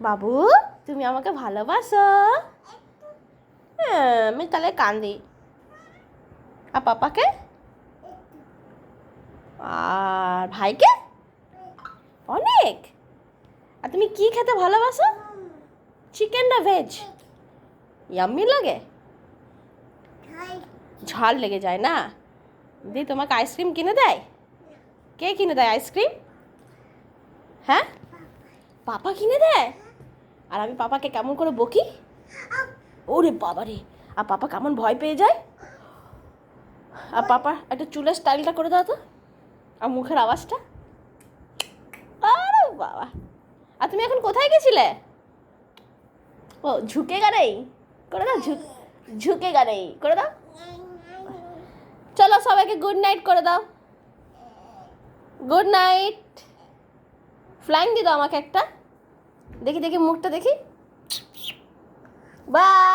বাবু, তুমি আমাকে ভালোবাসো? হ্যাঁ, আমি তাহলে কান্দি। আর পাপাকে? আর ভাইকে? অনেক। আর তুমি কি খেতে ভালোবাসো? চিকেন না ভেজ? ইয়াম্মি লাগে? ঝাল লেগে যায় না? দি তোমাকে আইসক্রিম কিনে দেয়? কে কিনে দেয় আইসক্রিম? হ্যাঁ, পাপা কিনে দেয়। আর আমি পাপাকে কেমন করে বকি? ওরে বাবারে! আর পাপা কেমন ভয় পেয়ে যায়। আর পাপা একটা চুলের স্টাইলটা করে দাও তো, আর মুখের আওয়াজটা। আরে বাবা! আর তুমি এখন কোথায় গেছিলে? ও ঝুঁকে গাড়ি করে দাও, ঝুঁকে গাড়ি করে দাও। চলো সবাইকে গুড নাইট করে দাও। Good night. ফ্লাইং দিয়ে দাও আমাকে একটা। দেখি দেখি মুখটা দেখি। বাই।